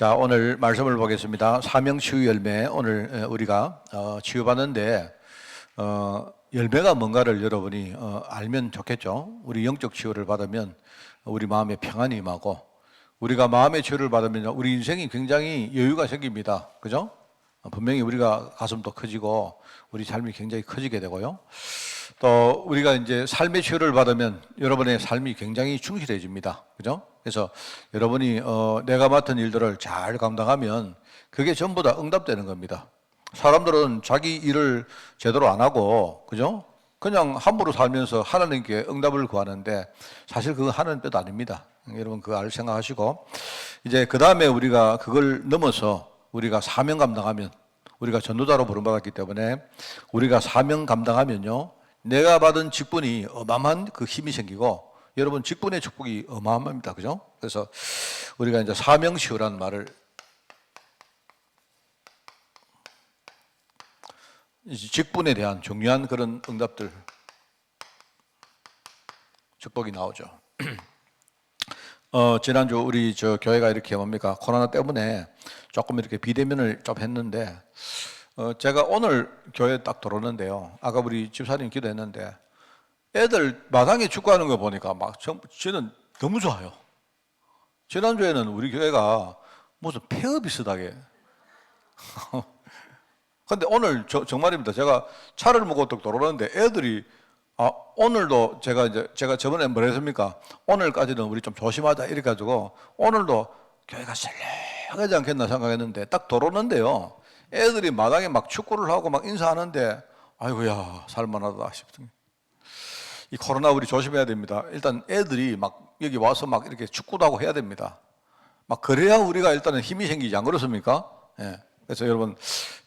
자, 오늘 말씀을 보겠습니다. 사명치유 열매. 오늘 우리가 치유받는데 열매가 뭔가를 여러분이 알면 좋겠죠. 우리 영적 치유를 받으면 우리 마음에 평안이 임하고, 우리가 마음의 치유를 받으면 우리 인생이 굉장히 여유가 생깁니다. 그죠? 분명히 우리가 가슴도 커지고 우리 삶이 굉장히 커지게 되고요. 또 우리가 이제 삶의 치유를 받으면 여러분의 삶이 굉장히 충실해집니다. 그죠? 그래서 여러분이 내가 맡은 일들을 잘 감당하면 그게 전부 다 응답되는 겁니다. 사람들은 자기 일을 제대로 안 하고, 그죠? 그냥 함부로 살면서 하나님께 응답을 구하는데 사실 그거 하는 뜻 아닙니다. 여러분 그거 알 생각하시고, 이제 그 다음에 우리가 그걸 넘어서 우리가 사명 감당하면, 우리가 전도자로 부름받았기 때문에 우리가 사명 감당하면요, 내가 받은 직분이 어마어마한 그 힘이 생기고, 여러분 직분의 축복이 어마어마합니다. 그죠? 그래서 우리가 이제 사명치유라는 말을, 직분에 대한 중요한 그런 응답들, 축복이 나오죠. 지난주 우리 교회가 이렇게 뭡니까? 코로나 때문에 조금 이렇게 비대면을 좀 했는데, 제가 오늘 교회 딱 들어오는데요. 아까 우리 집사님 기도했는데, 애들 마당에 축구하는 거 보니까 저는 너무 좋아요. 지난주에는 우리 교회가 무슨 폐허 비슷하게. 근데 오늘 정말입니다. 제가 차를 몰고 딱 들어오는데 애들이, 오늘도 제가 저번에 뭐라 했습니까? 오늘까지는 우리 좀 조심하자 이래 가지고 오늘도 교회가 썰렁하지 않겠나 생각했는데 딱 들어오는데요, 애들이 마당에 막 축구를 하고 막 인사하는데, 아이고야 살만하다 싶더니, 이 코로나 우리 조심해야 됩니다. 일단 애들이 막 여기 와서 막 이렇게 축구도 하고 해야 됩니다. 막 그래야 우리가 일단은 힘이 생기지, 안 그렇습니까? 예. 그래서 여러분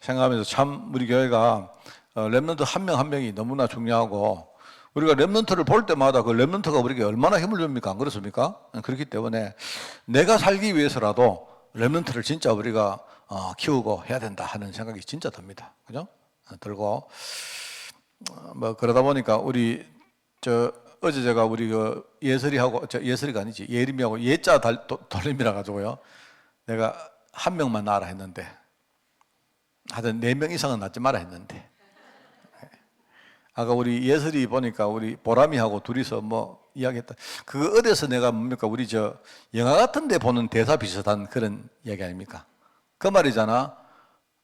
생각하면서 참 우리 교회가 렘넌트 한 명 한 명이 너무나 중요하고, 우리가 렘넌트를 볼 때마다 그 렘넌트가 우리에게 얼마나 힘을 줍니까? 안 그렇습니까? 그렇기 때문에 내가 살기 위해서라도 렘넌트를 진짜 우리가 키우고 해야 된다 하는 생각이 진짜 듭니다. 그죠? 들고, 뭐 그러다 보니까 우리 어제 제가 우리 예설이하고, 예설이가 아니지, 예림이하고 예자 돌림이라 가지고요, 내가 한 명만 낳아라 했는데, 하여튼 4명 이상은 낳지 마라 했는데, 아까 우리 예설이 보니까 우리 보람이하고 둘이서 뭐 이야기했다. 그거 어디서 내가 뭡니까? 우리 영화 같은 데 보는 대사 비슷한 그런 이야기 아닙니까? 그 말이잖아.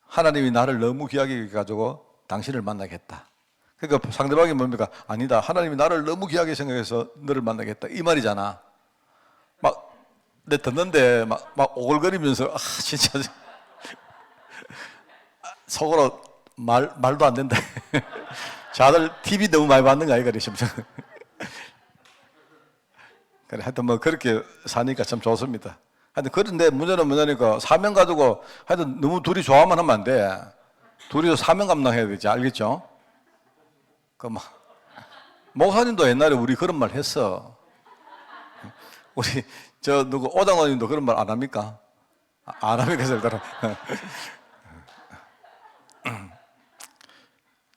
하나님이 나를 너무 귀하게 여겨가지고 당신을 만나겠다. 그러니까 상대방이 뭡니까? 아니다, 하나님이 나를 너무 귀하게 생각해서 너를 만나겠다, 이 말이잖아. 막 내 듣는데 막 오글거리면서, 진짜 속으로 말도 안 된다. 자들 TV 너무 많이 봤는 거 아이가, 싶죠. 그래, 하여튼 뭐 그렇게 사니까 참 좋습니다. 하여튼 그런데 문제는 뭐냐니까, 사명 가지고 하여튼 너무 둘이 좋아만 하면 안 돼. 둘이서 사명 감당해야 되지, 알겠죠? 목사님도 옛날에 우리 그런 말 했어. 우리 누구 오장로님도 그런 말 안 합니까? 안 합니까?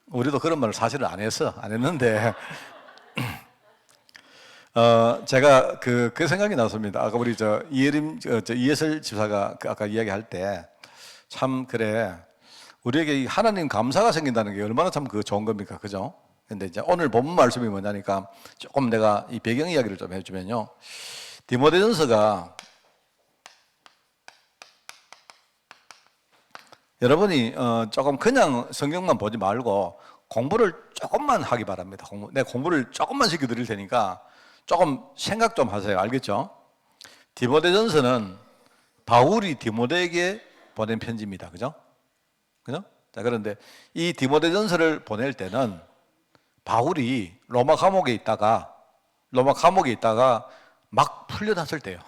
우리도 그런 말을 사실은 안 했는데, 제가 그 생각이 났습니다. 아까 우리 이예슬 집사가 아까 이야기할 때, 참 그래, 우리에게 하나님 감사가 생긴다는 게 얼마나 참 좋은 겁니까? 그죠? 근데 이제 오늘 본문 말씀이 뭐냐니까, 조금 내가 이 배경 이야기를 좀 해주면요, 디모데전서가, 여러분이 조금 그냥 성경만 보지 말고 공부를 조금만 하기 바랍니다. 내가 공부를 조금만 시켜드릴 테니까 조금 생각 좀 하세요. 알겠죠? 디모데전서는 바울이 디모데에게 보낸 편지입니다. 그죠? 그죠? 자, 그런데 이 디모데전서를 보낼 때는 바울이 로마 감옥에 있다가 막 풀려났을 때요.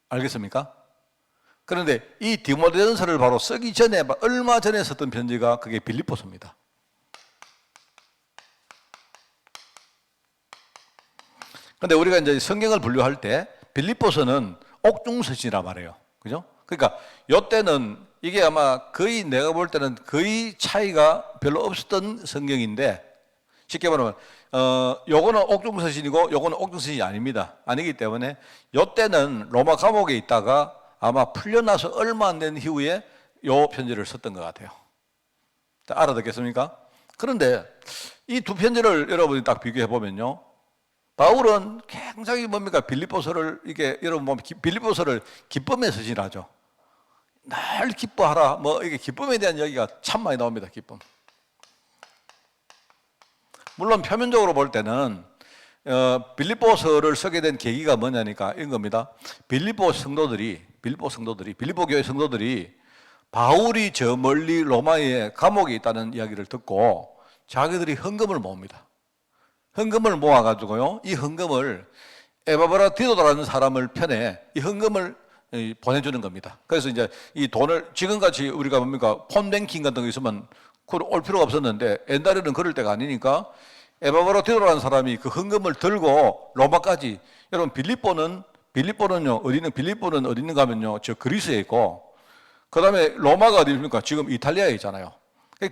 알겠습니까? 그런데 이 디모데전서를 바로 쓰기 전에, 얼마 전에 썼던 편지가 그게 빌립보서입니다. 그런데 우리가 이제 성경을 분류할 때 빌립보서는 옥중서신이라 말해요. 그죠? 그러니까 이때는 이게 아마 거의, 내가 볼 때는 거의 차이가 별로 없었던 성경인데, 쉽게 말하면 요거는 옥중서신이고 요거는 옥중서신이 아닙니다. 아니기 때문에 이때는 로마 감옥에 있다가 아마 풀려나서 얼마 안 된 이후에 요 편지를 썼던 것 같아요. 알아듣겠습니까? 그런데 이 두 편지를 여러분이 딱 비교해 보면요, 바울은 굉장히 뭡니까? 빌립보서를 이게 여러분 보면 빌립보서를 기쁨의 서신하죠. 늘 기뻐하라. 뭐 이게 기쁨에 대한 이야기가 참 많이 나옵니다. 기쁨. 물론 표면적으로 볼 때는 빌립보서를 쓰게 된 계기가 뭐냐니까 이런 겁니다. 빌립보 교회 성도들이 바울이 저 멀리 로마에 감옥에 있다는 이야기를 듣고 자기들이 헌금을 모읍니다. 헌금을 모아가지고요, 이 헌금을 에바브라 디도라는 사람을 편에 이 헌금을 보내주는 겁니다. 그래서 이제 이 돈을 지금같이 우리가 뭡니까? 폰뱅킹 같은 거 있으면 올 필요가 없었는데 옛날에는 그럴 때가 아니니까 에바브라 디도라는 사람이 그 헌금을 들고 로마까지, 여러분 빌립보는요 어디 있는가 하면요 저 그리스에 있고, 그 다음에 로마가 어디 있습니까? 지금 이탈리아에 있잖아요.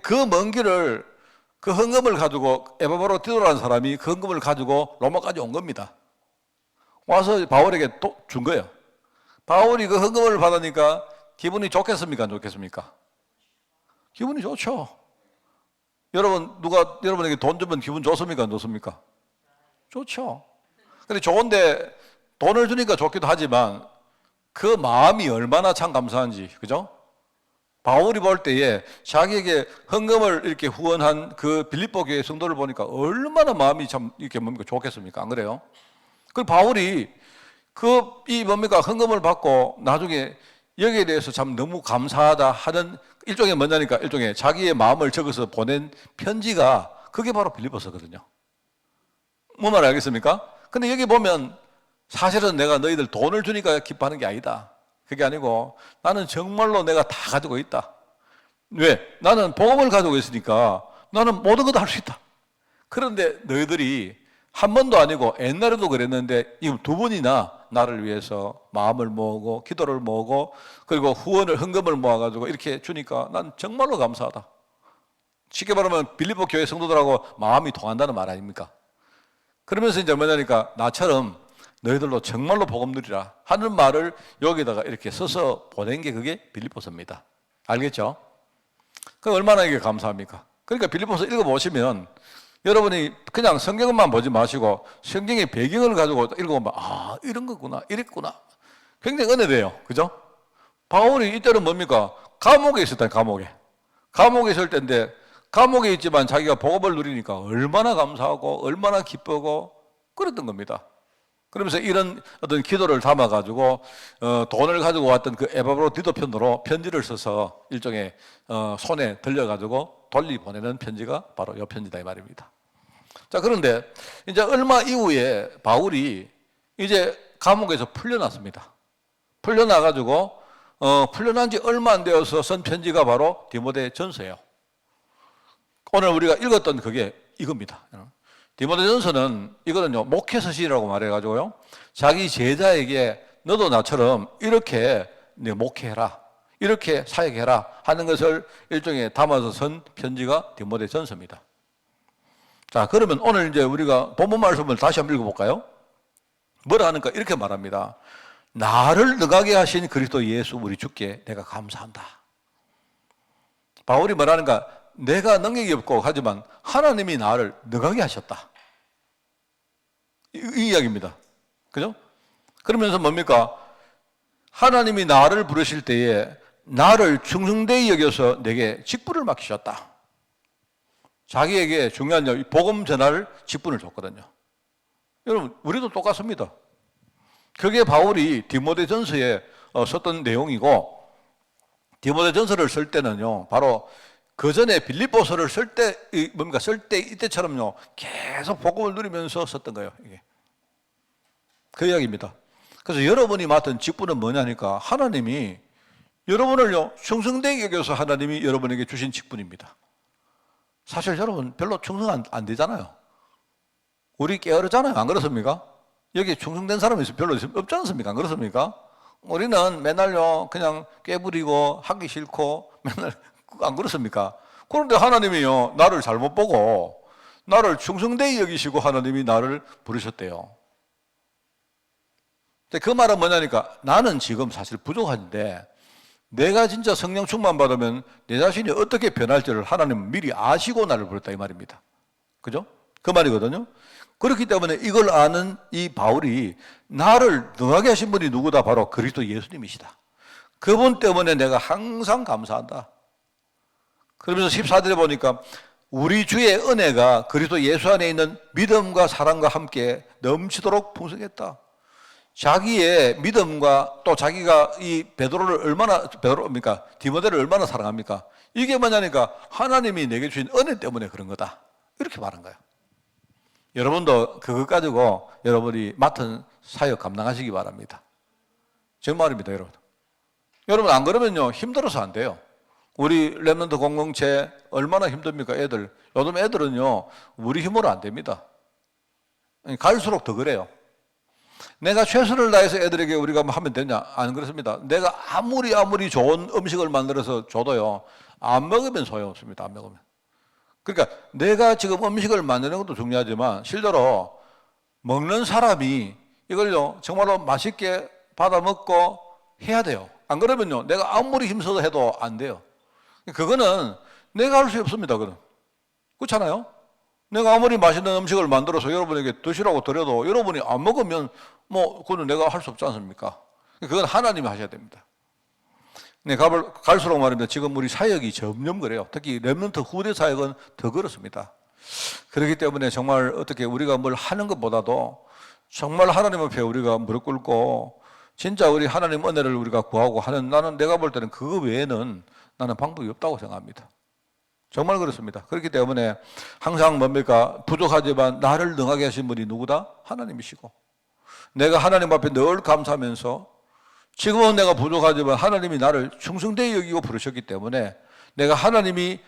그 먼 길을 그 헌금을 가지고 에바브라 디도라는 사람이 그 헌금을 가지고 로마까지 온 겁니다. 와서 바울에게 또 준 거예요. 바울이 그 헌금을 받으니까 기분이 좋겠습니까? 안 좋겠습니까? 기분이 좋죠. 여러분, 누가 여러분에게 돈 주면 기분 좋습니까? 안 좋습니까? 좋죠. 근데 좋은데 돈을 주니까 좋기도 하지만 그 마음이 얼마나 참 감사한지, 그죠? 바울이 볼 때에 자기에게 헌금을 이렇게 후원한 그 빌립보 교회 성도를 보니까 얼마나 마음이 참 이렇게 뭡니까? 좋겠습니까? 안 그래요? 그 바울이 이 뭡니까? 헌금을 받고 나중에 여기에 대해서 참 너무 감사하다 하는 일종의 뭐냐니까, 일종의 자기의 마음을 적어서 보낸 편지가 그게 바로 빌립보서거든요. 뭐 말 알겠습니까? 근데 여기 보면 사실은 내가 너희들 돈을 주니까 기뻐하는 게 아니다. 그게 아니고 나는 정말로 내가 다 가지고 있다. 왜? 나는 복음을 가지고 있으니까 나는 모든 것도 할 수 있다. 그런데 너희들이 한 번도 아니고 옛날에도 그랬는데 이 두 번이나 나를 위해서 마음을 모으고 기도를 모으고 그리고 헌금을 모아가지고 이렇게 주니까 난 정말로 감사하다. 쉽게 말하면 빌립보 교회 성도들하고 마음이 통한다는 말 아닙니까? 그러면서 이제 뭐냐니까 나처럼 너희들도 정말로 복음 누리라 하는 말을 여기다가 이렇게 써서 보낸 게 그게 빌립보서입니다. 알겠죠? 그 얼마나 이게 감사합니까? 그러니까 빌립보서 읽어보시면 여러분이 그냥 성경만 보지 마시고 성경의 배경을 가지고 읽어보면 이런 거구나, 이랬구나. 굉장히 은혜돼요. 그죠? 바울이 이때는 뭡니까? 감옥에 있었다. 감옥에 있을 때인데 감옥에 있지만 자기가 복음을 누리니까 얼마나 감사하고 얼마나 기쁘고 그랬던 겁니다. 그러면서 이런 어떤 기도를 담아가지고 돈을 가지고 왔던 그 에바브로 디도 편으로 편지를 써서 일종의 손에 들려가지고 돌리 보내는 편지가 바로 이 편지다 이 말입니다. 자, 그런데 이제 얼마 이후에 바울이 이제 감옥에서 풀려났습니다. 풀려나가지고 풀려난 지 얼마 안 되어서 쓴 편지가 바로 디모데 전서예요. 오늘 우리가 읽었던 그게 이겁니다. 디모데 전서는 이거는요 목회 서신이라고 말해가지고요 자기 제자에게 너도 나처럼 이렇게 목회해라, 이렇게 사역해라 하는 것을 일종의 담아서 쓴 편지가 디모데 전서입니다. 자, 그러면 오늘 이제 우리가 본문 말씀을 다시 한번 읽어볼까요? 뭐라 하는가? 이렇게 말합니다. 나를 능하게 하신 그리스도 예수 우리 주께 내가 감사한다. 바울이 말하는가? 내가 능력이 없고 하지만 하나님이 나를 능하게 하셨다. 이 이야기입니다. 그죠? 그러면서 뭡니까? 하나님이 나를 부르실 때에 나를 충성되이 여겨서 내게 직분을 맡기셨다. 자기에게 중요한 복음 전할 직분을 줬거든요. 여러분, 우리도 똑같습니다. 그게 바울이 디모데전서에 썼던 내용이고, 디모데전서를 쓸 때는요, 바로 그 전에 빌립보서를 쓸 때, 이때처럼요, 계속 복음을 누리면서 썼던 거예요, 이게. 그 이야기입니다. 그래서 여러분이 맡은 직분은 뭐냐니까, 하나님이 여러분을요, 충성되게 여겨서 하나님이 여러분에게 주신 직분입니다. 사실 여러분 별로 충성 안 되잖아요. 우리 게으르잖아요. 안 그렇습니까? 여기 충성된 사람이 별로 없지 않습니까? 안 그렇습니까? 우리는 맨날요 그냥 깨부리고 하기 싫고 맨날 안 그렇습니까? 그런데 하나님이요 나를 잘못 보고 나를 충성되이 여기시고 하나님이 나를 부르셨대요. 근데 그 말은 뭐냐니까 나는 지금 사실 부족한데 내가 진짜 성령 충만 받으면 내 자신이 어떻게 변할지를 하나님은 미리 아시고 나를 부렸다 이 말입니다. 그죠? 그 말이거든요. 그렇기 때문에 이걸 아는 이 바울이 나를 능하게 하신 분이 누구다? 바로 그리스도 예수님이시다. 그분 때문에 내가 항상 감사한다. 그러면서 14절에 보니까 우리 주의 은혜가 그리스도 예수 안에 있는 믿음과 사랑과 함께 넘치도록 풍성했다. 자기의 믿음과 또 자기가 이 베드로입니까? 디모데를 얼마나 사랑합니까? 이게 뭐냐니까 하나님이 내게 주신 은혜 때문에 그런 거다. 이렇게 말한 거예요. 여러분도 그것 가지고 여러분이 맡은 사역 감당하시기 바랍니다. 정말입니다, 여러분. 여러분 안 그러면요 힘들어서 안 돼요. 우리 랩런트 공동체 얼마나 힘듭니까, 애들? 요즘 애들은요 우리 힘으로 안 됩니다. 갈수록 더 그래요. 내가 최선을 다해서 애들에게 우리가 하면 되냐? 안 그렇습니다. 내가 아무리 좋은 음식을 만들어서 줘도요 안 먹으면 소용없습니다. 안 먹으면. 그러니까 내가 지금 음식을 만드는 것도 중요하지만 실제로 먹는 사람이 이걸요 정말로 맛있게 받아 먹고 해야 돼요. 안 그러면요 내가 아무리 힘써서 해도 안 돼요. 그거는 내가 할 수 없습니다. 그건 그렇잖아요. 내가 아무리 맛있는 음식을 만들어서 여러분에게 드시라고 드려도 여러분이 안 먹으면 뭐 그거는 내가 할 수 없지 않습니까? 그건 하나님이 하셔야 됩니다. 네, 갈수록 말입니다. 지금 우리 사역이 점점 그래요. 특히 렘넌트 후대 사역은 더 그렇습니다. 그렇기 때문에 정말 어떻게 우리가 뭘 하는 것보다도 정말 하나님 앞에 우리가 무릎 꿇고 진짜 우리 하나님 은혜를 우리가 구하고 하는 나는 내가 볼 때는 그거 외에는 나는 방법이 없다고 생각합니다. 정말 그렇습니다. 그렇기 때문에 항상 뭡니까? 부족하지만 나를 능하게 하신 분이 누구다? 하나님이시고 내가 하나님 앞에 늘 감사하면서 지금은 내가 부족하지만 하나님이 나를 충성되이 여기고 부르셨기 때문에 내가 하나님이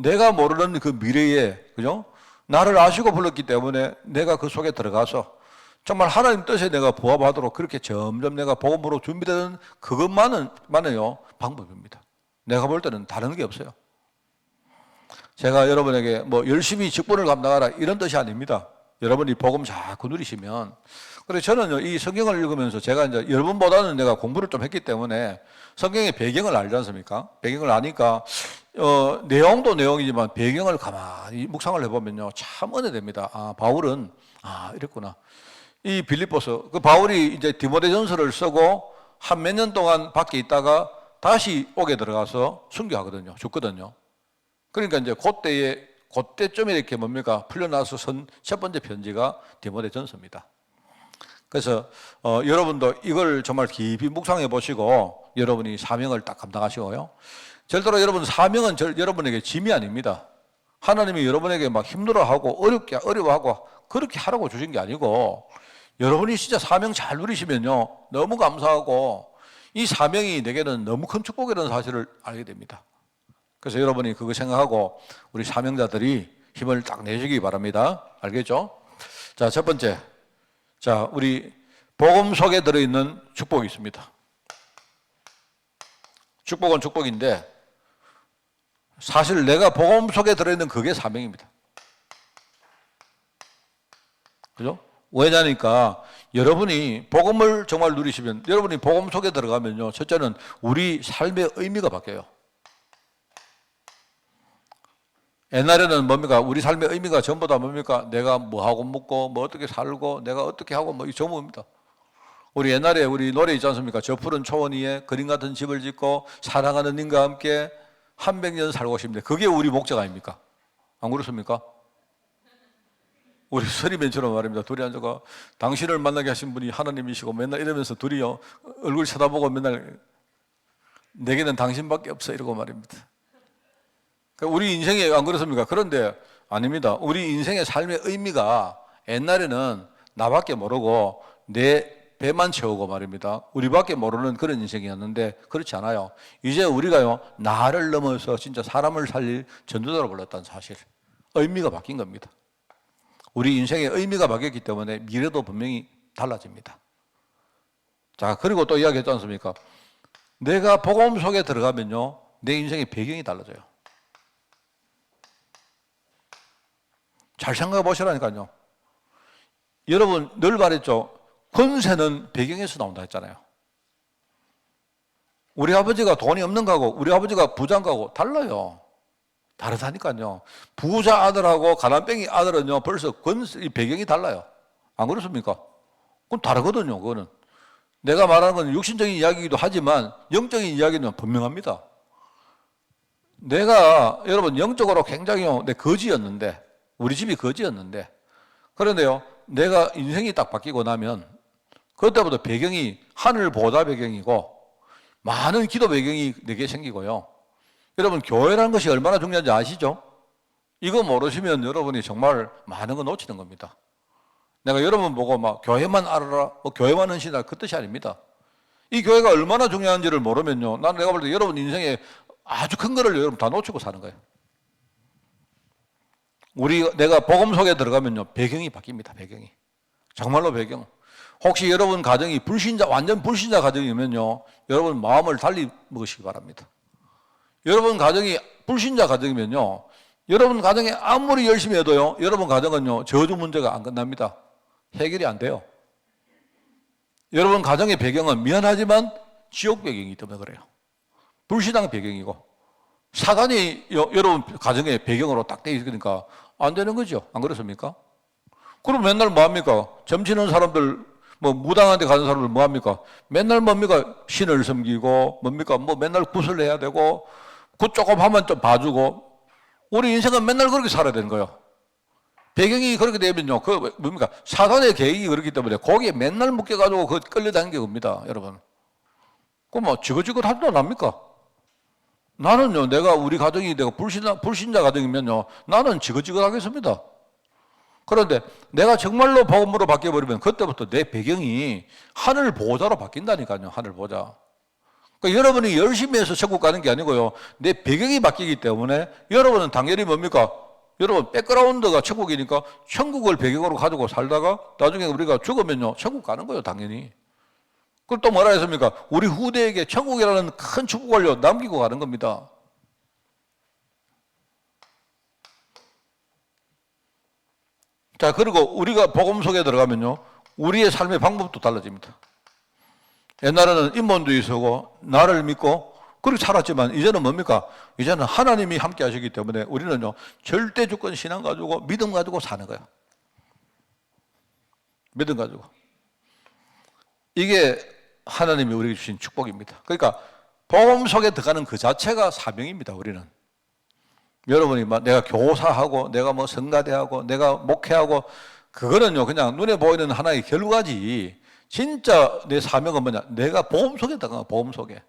내가 모르는 그 미래에 그죠? 나를 아시고 불렀기 때문에 내가 그 속에 들어가서 정말 하나님 뜻에 내가 부합하도록 그렇게 점점 내가 복음으로 준비되는 그것만은요 방법입니다. 내가 볼 때는 다른 게 없어요. 제가 여러분에게 뭐 열심히 직분을 감당하라 이런 뜻이 아닙니다. 여러분이 복음 자꾸 누리시면 그래서 저는요 이 성경을 읽으면서 제가 이제 여러분보다는 내가 공부를 좀 했기 때문에 성경의 배경을 알지 않습니까? 배경을 아니까 내용도 내용이지만 배경을 가만히 묵상을 해보면요 참 은혜됩니다. 아 바울은 이랬구나. 이 빌립보서 그 바울이 이제 디모데전서를 쓰고 한 몇 년 동안 밖에 있다가 다시 옥에 들어가서 순교하거든요. 죽거든요. 그러니까 이제 그때쯤에 이렇게 뭡니까 풀려나서 쓴 첫 번째 편지가 디모데전서입니다. 그래서 여러분도 이걸 정말 깊이 묵상해 보시고 여러분이 사명을 딱 감당하시고요. 절대로 여러분 사명은 여러분에게 짐이 아닙니다. 하나님이 여러분에게 막 힘들어하고 어려워하고 그렇게 하라고 주신 게 아니고 여러분이 진짜 사명 잘 누리시면요 너무 감사하고 이 사명이 내게는 너무 큰 축복이라는 사실을 알게 됩니다. 그래서 여러분이 그거 생각하고 우리 사명자들이 힘을 딱 내시기 바랍니다. 알겠죠? 자, 첫 번째. 자, 우리 복음 속에 들어있는 축복이 있습니다. 축복은 축복인데 사실 내가 복음 속에 들어있는 그게 사명입니다. 그죠? 왜냐니까 여러분이 복음을 정말 누리시면 여러분이 복음 속에 들어가면요 첫째는 우리 삶의 의미가 바뀌어요. 옛날에는 뭡니까? 우리 삶의 의미가 전부 다 뭡니까? 내가 뭐 하고 먹고 뭐 어떻게 살고 내가 어떻게 하고 뭐 이 전부입니다. 우리 옛날에 우리 노래 있지 않습니까? 저 푸른 초원 위에 그림 같은 집을 짓고 사랑하는 님과 함께 한 백년 살고 싶네. 그게 우리 목적 아닙니까? 안 그렇습니까? 우리 서리맨처럼 말입니다. 둘이 앉아가 당신을 만나게 하신 분이 하나님이시고 맨날 이러면서 둘이요 얼굴 쳐다보고 맨날 내게는 당신밖에 없어 이러고 말입니다. 우리 인생에 안 그렇습니까? 그런데 아닙니다. 우리 인생의 삶의 의미가 옛날에는 나밖에 모르고 내 배만 채우고 말입니다. 우리밖에 모르는 그런 인생이었는데 그렇지 않아요. 이제 우리가요 나를 넘어서 진짜 사람을 살릴 전도자로 불렀다는 사실 의미가 바뀐 겁니다. 우리 인생의 의미가 바뀌었기 때문에 미래도 분명히 달라집니다. 자, 그리고 또 이야기했지 않습니까? 내가 복음 속에 들어가면요 내 인생의 배경이 달라져요. 잘 생각해 보시라니까요. 여러분 늘 말했죠. 권세는 배경에서 나온다 했잖아요. 우리 아버지가 돈이 없는 거하고 우리 아버지가 부자인 거하고 달라요. 다르다니까요. 부자 아들하고 가난뱅이 아들은요, 벌써 권세, 배경이 달라요. 안 그렇습니까? 그건 다르거든요, 그거는. 내가 말하는 건 육신적인 이야기이기도 하지만 영적인 이야기는 분명합니다. 내가 여러분 영적으로 굉장히 내 거지였는데, 우리 집이 거지였는데, 그런데요, 내가 인생이 딱 바뀌고 나면 그때부터 배경이 하늘 보좌 배경이고 많은 기도 배경이 내게 생기고요. 여러분, 교회라는 것이 얼마나 중요한지 아시죠? 이거 모르시면 여러분이 정말 많은 거 놓치는 겁니다. 내가 여러분 보고 막 교회만 알아라, 뭐 교회만 헌신하라, 그 뜻이 아닙니다. 이 교회가 얼마나 중요한지를 모르면요, 나는 내가 볼 때 여러분 인생에 아주 큰 거를 여러분 다 놓치고 사는 거예요. 내가 복음 속에 들어가면요, 배경이 바뀝니다, 배경이. 정말로 배경. 혹시 여러분 가정이 완전 불신자 가정이면요, 여러분 마음을 달리 먹으시기 바랍니다. 여러분 가정이 불신자 가정이면요, 여러분 가정에 아무리 열심히 해도요, 여러분 가정은요, 저주 문제가 안 끝납니다. 해결이 안 돼요. 여러분 가정의 배경은 미안하지만 지옥 배경이기 때문에 그래요. 불신앙 배경이고, 사단이 여러분 가정의 배경으로 딱 돼 있으니까 안 되는 거죠. 안 그렇습니까? 그럼 맨날 뭐합니까? 점치는 사람들, 뭐 무당한테 가는 사람들 뭐합니까? 맨날 뭡니까? 신을 섬기고, 뭡니까? 뭐 맨날 굿을 해야 되고, 굿 조금 하면 좀 봐주고, 우리 인생은 맨날 그렇게 살아야 되는 거예요. 배경이 그렇게 되면요, 그 뭡니까? 사단의 계획이 그렇기 때문에 거기에 맨날 묶여가지고 그 끌려다니는 겁니다, 여러분. 그럼 뭐 지긋지긋하지도 않습니까? 나는요, 우리 가정이 내가 불신자 가정이면요, 나는 지긋지긋하겠습니다. 그런데 내가 정말로 복음으로 바뀌어버리면 그때부터 내 배경이 하늘 보좌로 바뀐다니까요, 하늘 보좌. 그러니까 여러분이 열심히 해서 천국 가는 게 아니고요, 내 배경이 바뀌기 때문에 여러분은 당연히 뭡니까? 여러분 백그라운드가 천국이니까 천국을 배경으로 가지고 살다가 나중에 우리가 죽으면요, 천국 가는 거예요, 당연히. 그럼 또 뭐라 했습니까? 우리 후대에게 천국이라는 큰 축복을 남기고 가는 겁니다. 자, 그리고 우리가 복음 속에 들어가면요, 우리의 삶의 방법도 달라집니다. 옛날에는 인본주의 서고 나를 믿고 그렇게 살았지만 이제는 뭡니까? 이제는 하나님이 함께 하시기 때문에 우리는요, 절대 주권 신앙 가지고 믿음 가지고 사는 거예요. 믿음 가지고. 이게 하나님이 우리에게 주신 축복입니다. 그러니까 복음 속에 들어가는 그 자체가 사명입니다, 우리는. 여러분이 막 내가 교사하고 내가 뭐 성가대하고 내가 목회하고 그거는요, 그냥 눈에 보이는 하나의 결과지. 진짜 내 사명은 뭐냐? 내가 복음 속에 들어가, 복음 속에.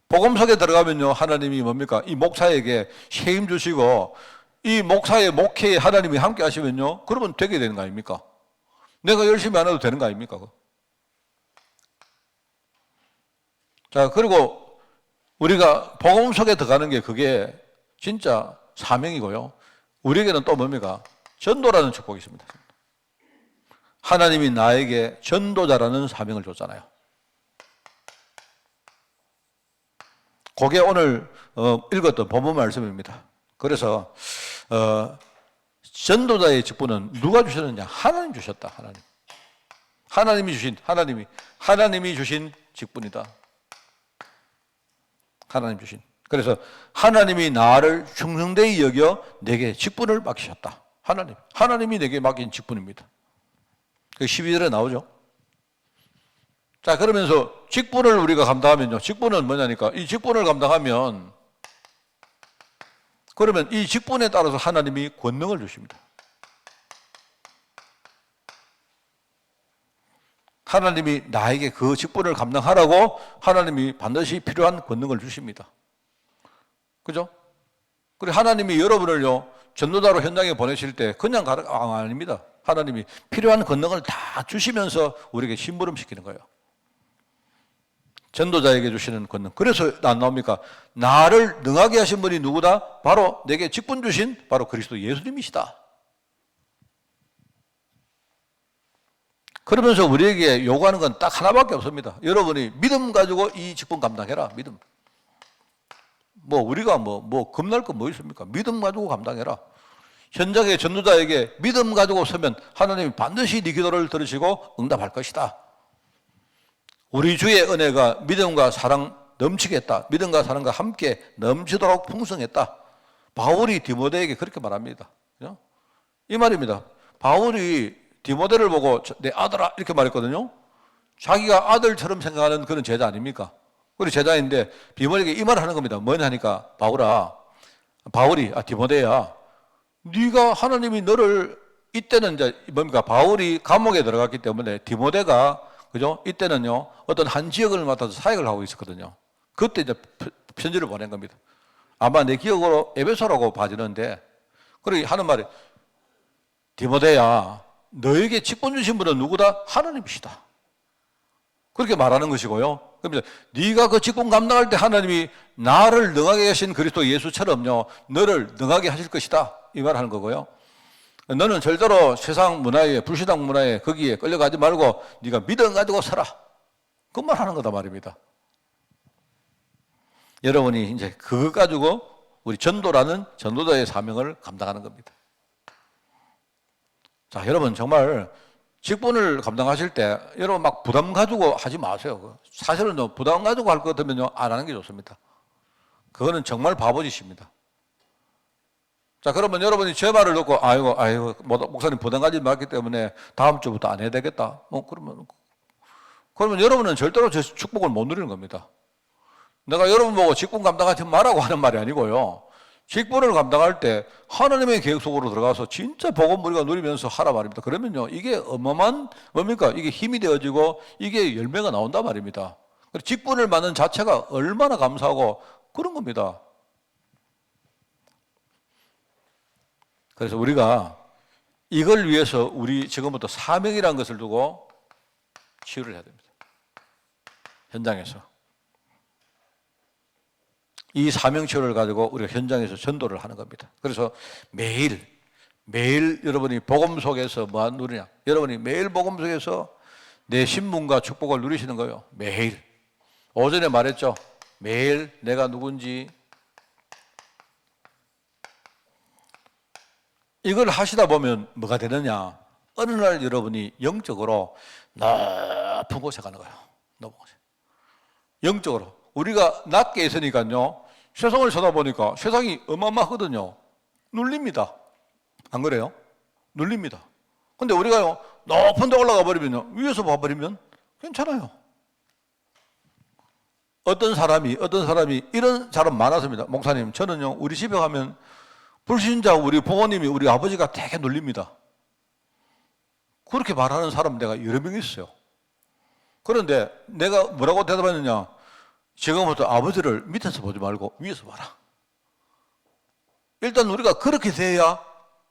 복음 속에 들어가면요, 하나님이 뭡니까? 이 목사에게 책임 주시고 이 목사의 목회에 하나님이 함께 하시면요, 그러면 되게 되는 거 아닙니까? 내가 열심히 안 해도 되는 거 아닙니까? 자, 그리고 우리가 복음 속에 들어가는 게 그게 진짜 사명이고요. 우리에게는 또 뭡니까? 전도라는 축복이 있습니다. 하나님이 나에게 전도자라는 사명을 줬잖아요. 그게 오늘 읽었던 본문 말씀입니다. 그래서 전도자의 직분은 누가 주셨느냐? 하나님 주셨다. 하나님이 주신 직분이다. 하나님 주신. 그래서 하나님이 나를 충성되이 여겨 내게 직분을 맡기셨다. 하나님이 내게 맡긴 직분입니다. 그 12절에 나오죠. 자, 그러면서 직분을 우리가 감당하면요, 직분은 뭐냐니까, 이 직분을 감당하면 그러면 이 직분에 따라서 하나님이 권능을 주십니다. 하나님이 나에게 그 직분을 감당하라고 하나님이 반드시 필요한 권능을 주십니다. 그죠? 그리고 하나님이 여러분을요, 전도자로 현장에 보내실 때 그냥 아닙니다. 하나님이 필요한 권능을 다 주시면서 우리에게 심부름시키는 거예요. 전도자에게 주시는 권능. 그래서 안 나옵니까? 나를 능하게 하신 분이 누구다? 바로 내게 직분 주신 바로 그리스도 예수님이시다. 그러면서 우리에게 요구하는 건 딱 하나밖에 없습니다. 여러분이 믿음 가지고 이 직분 감당해라. 믿음. 우리가 겁날 거 뭐 있습니까? 믿음 가지고 감당해라. 현장의 전도자에게 믿음 가지고 서면 하나님이 반드시 네 기도를 들으시고 응답할 것이다. 우리 주의 은혜가 믿음과 사랑 넘치게 했다. 믿음과 사랑과 함께 넘치도록 풍성했다. 바울이 디모데에게 그렇게 말합니다. 이 말입니다. 바울이 디모데를 보고 내 아들아 이렇게 말했거든요. 자기가 아들처럼 생각하는 그런 제자 아닙니까? 우리 제자인데 디모데에게 이 말을 하는 겁니다. 뭐냐 하니까 바울이 디모데야, 네가 하나님이 너를 이때는 이제 뭡니까? 바울이 감옥에 들어갔기 때문에 디모데가 그죠? 이때는요 어떤 한 지역을 맡아서 사역을 하고 있었거든요. 그때 이제 편지를 보낸 겁니다. 아마 내 기억으로 에베소라고 봐지는데 그러기 하는 말이 디모데야, 너에게 직분 주신 분은 누구다? 하나님이시다. 그렇게 말하는 것이고요. 그러면 네가 그 직분 감당할 때 하나님이 나를 능하게 하신 그리스도 예수처럼요 너를 능하게 하실 것이다. 이 말을 하는 거고요. 너는 절대로 세상 문화에 불신앙 문화에 거기에 끌려가지 말고 네가 믿음 가지고 살아. 그 말 하는 거다 말입니다. 여러분이 이제 그거 가지고 우리 전도라는 전도자의 사명을 감당하는 겁니다. 자, 여러분 정말 직분을 감당하실 때 여러분 막 부담 가지고 하지 마세요. 사실은 부담 가지고 할 것 같으면요 안 하는 게 좋습니다. 그거는 정말 바보짓입니다. 자, 그러면 여러분이 제 말을 듣고 아이고 목사님 부담 가지지 말기 때문에 다음 주부터 안 해야 되겠다. 그러면 여러분은 절대로 제 축복을 못 누리는 겁니다. 내가 여러분 보고 직분 감당하지 말라고 하는 말이 아니고요. 직분을 감당할 때 하나님의 계획 속으로 들어가서 진짜 복음 우리가 누리면서 하라 말입니다. 그러면요 이게 어마어마한 뭡니까? 이게 힘이 되어지고 이게 열매가 나온다 말입니다. 직분을 받는 자체가 얼마나 감사하고 그런 겁니다. 그래서 우리가 이걸 위해서 우리 지금부터 사명이라는 것을 두고 치유를 해야 됩니다. 현장에서. 이 사명 치유를 가지고 우리가 현장에서 전도를 하는 겁니다. 그래서 매일 여러분이 복음 속에서 뭐 누리냐? 여러분이 매일 복음 속에서 내 신분과 축복을 누리시는 거예요. 매일. 오전에 말했죠. 매일 내가 누군지 이걸 하시다 보면 뭐가 되느냐? 어느 날 여러분이 영적으로 높은 곳에 가는 거예요. 높은 곳에. 영적으로. 우리가 낮게 있으니까요. 세상을 쳐다보니까 세상이 어마어마하거든요. 눌립니다. 안 그래요? 눌립니다. 근데 우리가요, 높은 데 올라가 버리면요. 위에서 봐버리면 괜찮아요. 어떤 사람이 이런 사람 많았습니다. 목사님, 저는요, 우리 집에 가면 불신자 우리 부모님이 우리 아버지가 되게 눌립니다. 그렇게 말하는 사람 내가 여러 명 있어요. 그런데 내가 뭐라고 대답했느냐? 지금부터 아버지를 밑에서 보지 말고 위에서 봐라. 일단 우리가 그렇게 돼야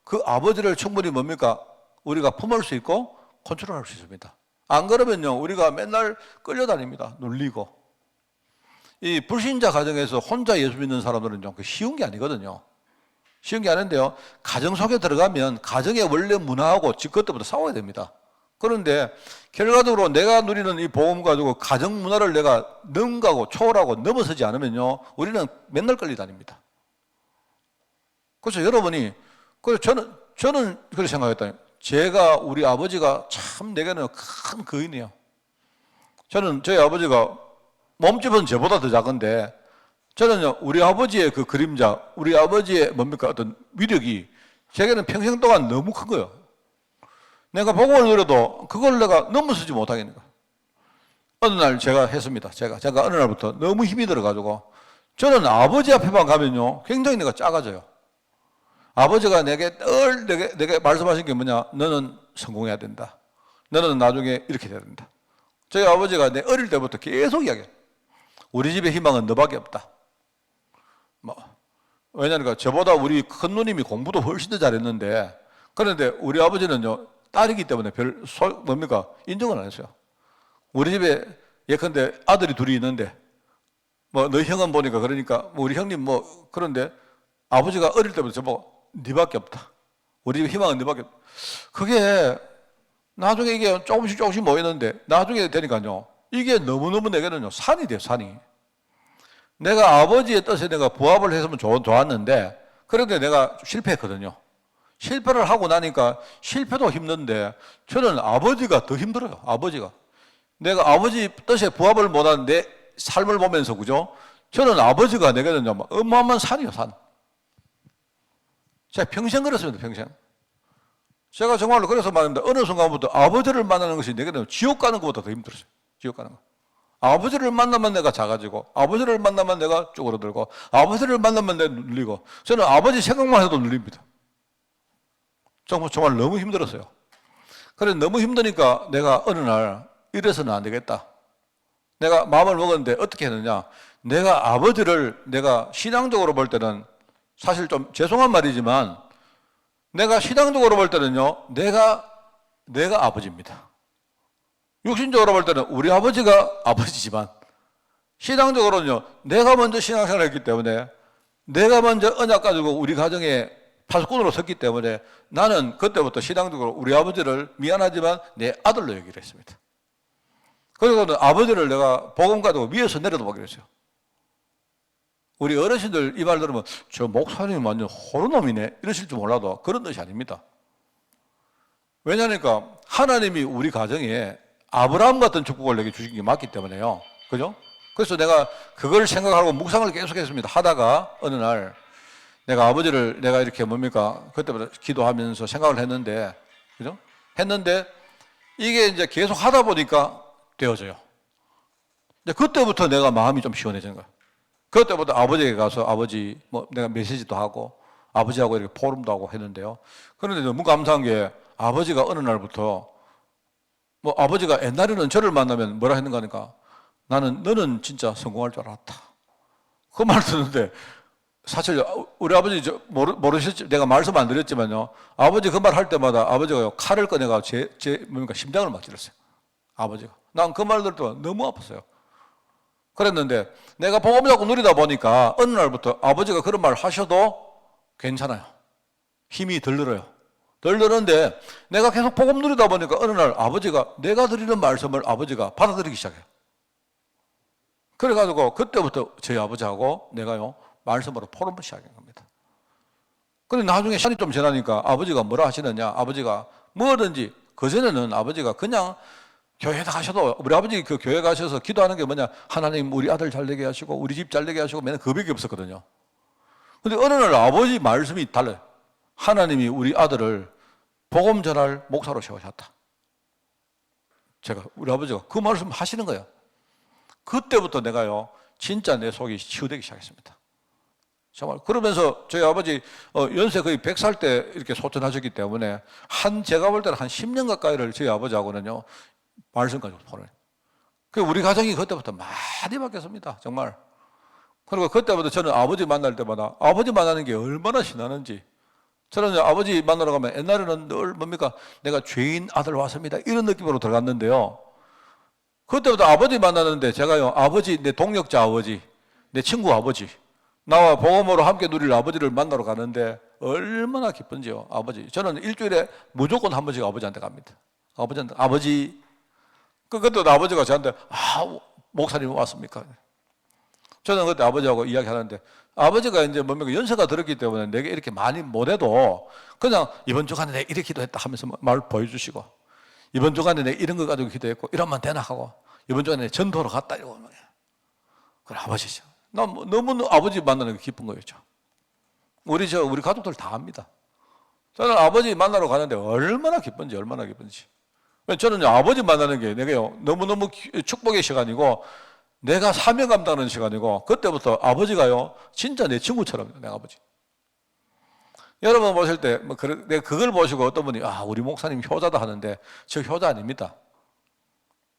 그 아버지를 충분히 뭡니까? 우리가 품을 수 있고 컨트롤할 수 있습니다. 안 그러면요, 우리가 맨날 끌려다닙니다. 눌리고. 이 불신자 가정에서 혼자 예수 믿는 사람들은요, 그 쉬운 게 아니거든요. 쉬운 게 아닌데요. 가정 속에 들어가면 가정의 원래 문화하고 그것부터 싸워야 됩니다. 그런데 결과적으로 내가 누리는 이 복음 가지고 가정 문화를 내가 능가하고 초월하고 넘어서지 않으면요. 우리는 맨날 끌려다닙니다. 그래서 여러분이, 그래서 저는 그렇게 생각했다. 제가 우리 아버지가 참 내게는 큰 거인이에요. 저는 저희 아버지가 몸집은 저보다 더 작은데 저는요, 우리 아버지의 그 그림자, 우리 아버지의 뭡니까? 어떤 위력이 제게는 평생 동안 너무 큰 거예요. 내가 복음을 누려도 그걸 내가 넘어서지 못하겠는 거예요. 어느 날 제가 했습니다. 제가 어느 날부터 너무 힘이 들어가지고 저는 아버지 앞에만 가면요, 굉장히 내가 작아져요. 아버지가 내게 말씀하신 게 뭐냐? 너는 성공해야 된다. 너는 나중에 이렇게 돼야 된다. 저희 아버지가 내 어릴 때부터 계속 이야기해요. 우리 집의 희망은 너밖에 없다. 왜냐니까 저보다 우리 큰 누님이 공부도 훨씬 더 잘했는데, 그런데 우리 아버지는요, 딸이기 때문에 인정을 안 했어요. 우리 집에 예컨대 아들이 둘이 있는데, 너 형은 보니까 그러니까, 우리 형님 그런데 아버지가 어릴 때부터 저보고, 네밖에 없다. 우리 집 희망은 네밖에 없다. 그게, 나중에 이게 조금씩 모이는데, 나중에 되니까요, 이게 너무너무 내게는요, 산이 돼요, 산이. 내가 아버지의 뜻에 내가 부합을 했으면 좋았는데, 그런데 내가 실패했거든요. 실패를 하고 나니까 실패도 힘든데, 저는 아버지가 더 힘들어요, 아버지가. 내가 아버지 뜻에 부합을 못한 내 삶을 보면서, 그죠? 저는 아버지가 내게는 어마어마한 산이요, 산. 제가 평생 그랬습니다, 평생. 제가 정말로 그래서 말입니다. 어느 순간부터 아버지를 만나는 것이 내게는 지옥 가는 것보다 더 힘들었어요. 지옥 가는 거. 아버지를 만나면 내가 작아지고, 아버지를 만나면 내가 쪼그러들고, 아버지를 만나면 내가 눌리고, 저는 아버지 생각만 해도 눌립니다. 정말 너무 힘들었어요. 그래서 너무 힘드니까 내가 어느 날 이래서는 안 되겠다. 내가 마음을 먹었는데 어떻게 했느냐. 내가 아버지를 내가 신앙적으로 볼 때는 사실 좀 죄송한 말이지만 내가 신앙적으로 볼 때는요, 내가 아버지입니다. 육신적으로 볼 때는 우리 아버지가 아버지지만 신앙적으로는요, 내가 먼저 신앙생활을 했기 때문에 내가 먼저 언약 가지고 우리 가정에 파수꾼으로 섰기 때문에 나는 그때부터 신앙적으로 우리 아버지를 미안하지만 내 아들로 얘기를 했습니다. 그리고는 아버지를 내가 복음 가지고 위에서 내려다 보기로 했어요. 우리 어르신들 이 말 들으면 저 목사님 완전 호르놈이네 이러실 줄 몰라도 그런 뜻이 아닙니다. 왜냐하니까 하나님이 우리 가정에 아브라함 같은 축복을 내게 주신 게 맞기 때문에요. 그죠? 그래서 내가 그걸 생각하고 묵상을 계속했습니다. 하다가 어느 날 내가 아버지를 내가 이렇게 그때부터 기도하면서 생각을 했는데, 그죠? 했는데 이게 이제 계속 하다 보니까 되어져요. 이제 그때부터 내가 마음이 좀 시원해지는 거예요. 그때부터 아버지에게 가서 아버지 내가 메시지도 하고 아버지하고 이렇게 포럼도 하고 했는데요. 그런데 너무 감사한 게 아버지가 어느 날부터 아버지가 옛날에는 저를 만나면 뭐라 했는가 하니까 너는 진짜 성공할 줄 알았다. 그 말 듣는데 사실 우리 아버지 모르셨지, 내가 말씀 안 드렸지만요. 아버지 그 말 할 때마다 아버지가 칼을 꺼내가 제 심장을 막 찔렀어요. 아버지가. 난 그 말 들을 때 너무 아팠어요. 그랬는데 내가 복음 잡고 누리다 보니까 어느 날부터 아버지가 그런 말 하셔도 괜찮아요. 힘이 덜 들어요. 덜 드는데 내가 계속 복음 누리다 보니까 어느 날 아버지가 내가 드리는 말씀을 아버지가 받아들이기 시작해요. 그래가지고 그때부터 저희 아버지하고 내가요 말씀으로 포럼을 시작한 겁니다. 그런데 나중에 시간이 좀 지나니까 아버지가 뭐라 하시느냐, 아버지가 뭐든지, 그전에는 아버지가 그냥 교회 가셔도, 우리 아버지 그 교회 가셔서 기도하는 게 뭐냐, 하나님 우리 아들 잘 되게 하시고 우리 집 잘 되게 하시고 맨날 그밖에 없었거든요. 그런데 어느 날 아버지 말씀이 달라요. 하나님이 우리 아들을 복음 전할 목사로 세우셨다. 우리 아버지가 그 말씀 하시는 거예요. 그때부터 내가요 진짜 내 속이 치유되기 시작했습니다. 정말. 그러면서 저희 아버지 연세 거의 100살 때 이렇게 소천하셨기 때문에 제가 볼 때는 한 10년 가까이를 저희 아버지하고는요 말씀 가지고 포럼해요. 우리 가정이 그때부터 많이 바뀌었습니다. 정말. 그리고 그때부터 저는 아버지 만날 때마다 아버지 만나는 게 얼마나 신나는지, 저는 아버지 만나러 가면 옛날에는 늘 내가 죄인 아들 왔습니다 이런 느낌으로 들어갔는데요, 그때부터 아버지 만나는데 제가요 아버지, 내 동역자 아버지, 내 친구 아버지, 나와 복음으로 함께 누릴 아버지를 만나러 가는데 얼마나 기쁜지요. 아버지, 저는 일주일에 무조건 한 번씩 아버지한테 갑니다. 아버지. 그때 아버지가 저한테 목사님 왔습니까? 저는 그때 아버지하고 이야기하는데 아버지가 이제 연세가 들었기 때문에 내게 이렇게 많이 못해도 그냥 이번 주간에 내가 이렇게 기도했다 하면서 말 보여주시고, 이번 주간에 내가 이런 거 가지고 기도했고 이러면 되나 하고, 이번 주간에 전도로 갔다 이러고. 그래 아버지죠. 나 너무 아버지 만나는 게 기쁜 거였죠. 우리 가족들 다 압니다. 저는 아버지 만나러 가는데 얼마나 기쁜지. 저는 아버지 만나는 게 내가요 너무너무 축복의 시간이고 내가 사명 감당하는 시간이고, 그때부터 아버지가요 진짜 내 친구처럼, 내 아버지. 여러분 보실 때 내가 그걸 보시고 어떤 분이 우리 목사님 효자다 하는데 저 효자 아닙니다.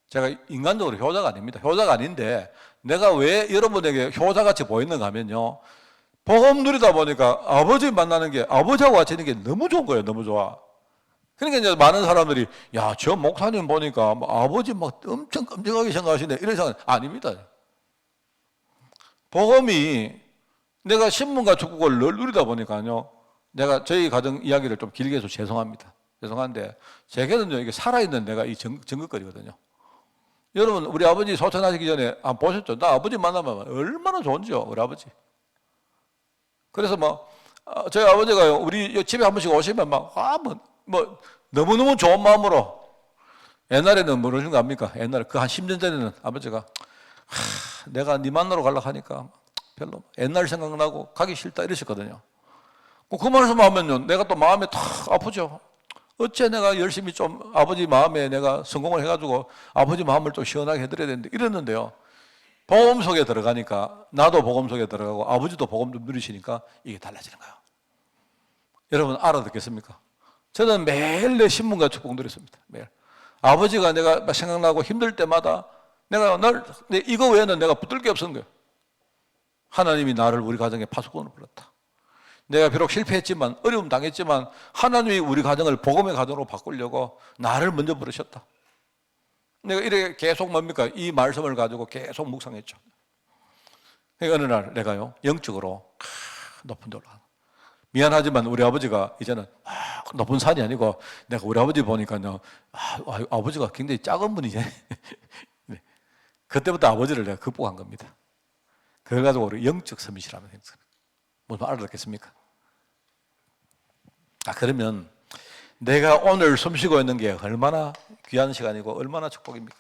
제가 인간적으로 효자가 아닙니다. 효자가 아닌데 내가 왜 여러분에게 효자같이 보이는가 하면요, 복음 누리다 보니까 아버지 만나는 게, 아버지하고 같이 있는 게 너무 좋은 거예요. 너무 좋아. 그러니까 이제 많은 사람들이 저 목사님 보니까 아버지 엄청 끔찍하게 생각하시네 이런 생각 아닙니다. 복음이, 내가 신문과 축복을 늘 누리다 보니까요, 내가 저희 가정 이야기를 좀 길게 해서 죄송한데 제게는요 이게 살아있는 내가 이 증거거리거든요. 여러분 우리 아버지 소천하시기 전에 보셨죠? 나 아버지 만나면 얼마나 좋은지요, 우리 아버지. 그래서 저희 아버지가요 우리 집에 한 번씩 오시면 너무너무 좋은 마음으로 옛날에는 뭐라는 거 압니까? 옛날에 그 한 10년 전에는 아버지가 내가 네 만나러 가려고 하니까 별로 옛날 생각나고 가기 싫다 이러셨거든요. 그 말씀 하면요, 내가 또 마음에 탁 아프죠. 어째 내가 열심히 좀 아버지 마음에 내가 성공을 해가지고 아버지 마음을 좀 시원하게 해드려야 되는데 이랬는데요. 복음 속에 들어가니까 나도 복음 속에 들어가고 아버지도 복음 좀 누리시니까 이게 달라지는 거예요. 여러분 알아듣겠습니까? 저는 매일 내 신문과 축복 누렸습니다. 매일. 아버지가 내가 생각나고 힘들 때마다 내가 이거 외에는 내가 붙들 게 없었는 거예요. 하나님이 나를 우리 가정에 파수꾼으로 불렀다. 내가 비록 실패했지만 어려움 당했지만 하나님이 우리 가정을 복음의 가정으로 바꾸려고 나를 먼저 부르셨다. 내가 이렇게 계속 뭡니까? 이 말씀을 가지고 계속 묵상했죠. 어느 날 내가요 영적으로 높은 데 올라가. 미안하지만 우리 아버지가 이제는 높은 산이 아니고 내가 우리 아버지 보니까요 아버지가 굉장히 작은 분이지. 네. 그때부터 아버지를 내가 극복한 겁니다. 그래가지고 우리 영적 서밋이라는 행사. 무슨 말 알아듣겠습니까? 그러면 내가 오늘 숨쉬고 있는 게 얼마나 귀한 시간이고 얼마나 축복입니까?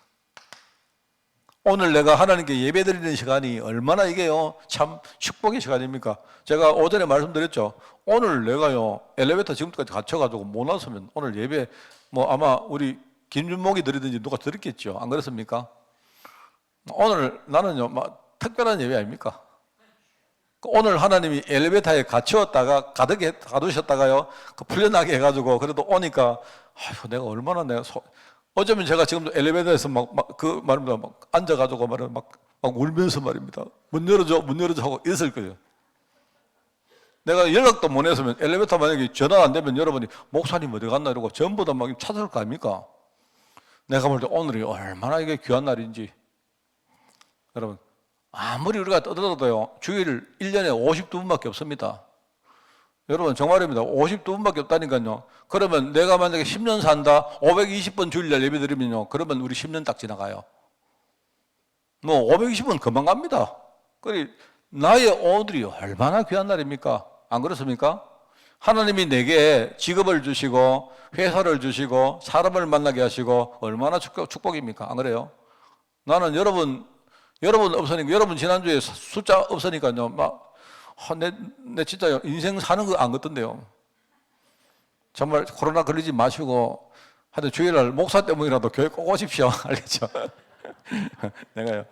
오늘 내가 하나님께 예배드리는 시간이 얼마나 이게요 참 축복의 시간입니까? 제가 오전에 말씀드렸죠. 오늘 내가요 엘리베이터 지금까지 갇혀가지고 못 나서면 오늘 예배 뭐 아마 우리 김준목이 드리든지 누가 드렸겠죠. 안 그렇습니까? 오늘 나는요 막 특별한 예배 아닙니까? 오늘 하나님이 엘리베이터에 갇혔다가 가두셨다가요 풀려나게 해가지고 그래도 오니까 아이고 내가 얼마나 어쩌면 제가 지금도 엘리베이터에서 그 말입니다. 막 앉아가지고 막 울면서 말입니다. 문 열어줘 하고 있을 거예요. 내가 연락도 못 했으면 엘리베이터 만약에 전화 안 되면 여러분이 목사님 어디 갔나 이러고 전부 다 막 찾을 거 아닙니까? 내가 볼 때 오늘이 얼마나 이게 귀한 날인지 여러분 아무리 우리가 떠들어도요 주일 1년에 52분밖에 없습니다. 여러분 정말입니다. 52분밖에 없다니까요. 그러면 내가 만약에 10년 산다 520번 주일날 예배 드리면요 그러면 우리 10년 딱 지나가요. 뭐 520은 금방 갑니다. 그래 나의 오늘이 얼마나 귀한 날입니까? 안 그렇습니까? 하나님이 내게 직업을 주시고 회사를 주시고 사람을 만나게 하시고 얼마나 축복입니까? 안 그래요? 나는 여러분 없으니까 여러분 지난주에 숫자 없으니까요 내 진짜 인생 사는 거 안 같던데요. 정말 코로나 걸리지 마시고 하여튼 주일날 목사 때문이라도 교회 꼭 오십시오. 알겠죠? 내가요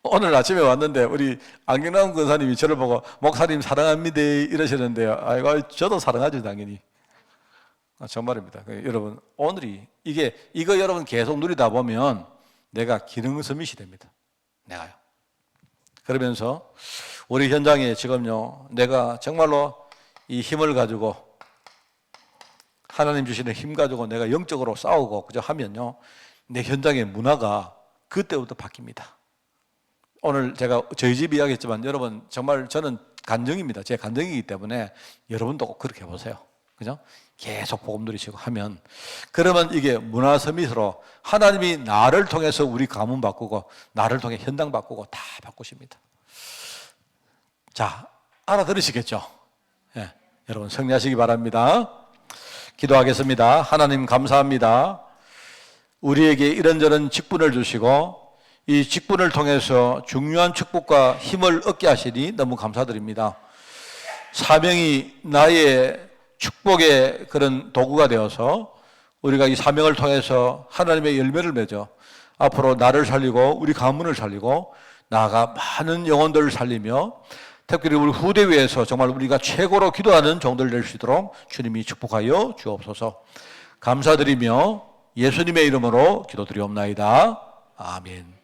오늘 아침에 왔는데 우리 안경남 권사님이 저를 보고 목사님 사랑합니다 이러시는데요. 아이고 저도 사랑하죠 당연히. 정말입니다. 여러분 오늘이 이거 여러분 계속 누리다 보면 내가 기능 서밋이 됩니다. 내가요. 그러면서 우리 현장에 지금요 내가 정말로 이 힘을 가지고 하나님 주시는 힘 가지고 내가 영적으로 싸우고 그저 하면요 내 현장의 문화가 그때부터 바뀝니다. 오늘 제가 저희 집 이야기했지만 여러분 정말 저는 간증입니다. 제 간증이기 때문에 여러분도 꼭 그렇게 해보세요. 그죠? 계속 복음 누리시고 하면 그러면 이게 문화 서밋으로 하나님이 나를 통해서 우리 가문 바꾸고 나를 통해 현장 바꾸고 다 바꾸십니다. 자, 알아들으시겠죠? 예, 여러분 승리하시기 바랍니다. 기도하겠습니다. 하나님 감사합니다. 우리에게 이런저런 직분을 주시고 이 직분을 통해서 중요한 축복과 힘을 얻게 하시니 너무 감사드립니다. 사명이 나의 축복의 그런 도구가 되어서 우리가 이 사명을 통해서 하나님의 열매를 맺어 앞으로 나를 살리고 우리 가문을 살리고 나아가 많은 영혼들을 살리며 특별히 우리 후대 위에서 정말 우리가 최고로 기도하는 종들 될 수 있도록 주님이 축복하여 주옵소서. 감사드리며 예수님의 이름으로 기도드리옵나이다. 아멘.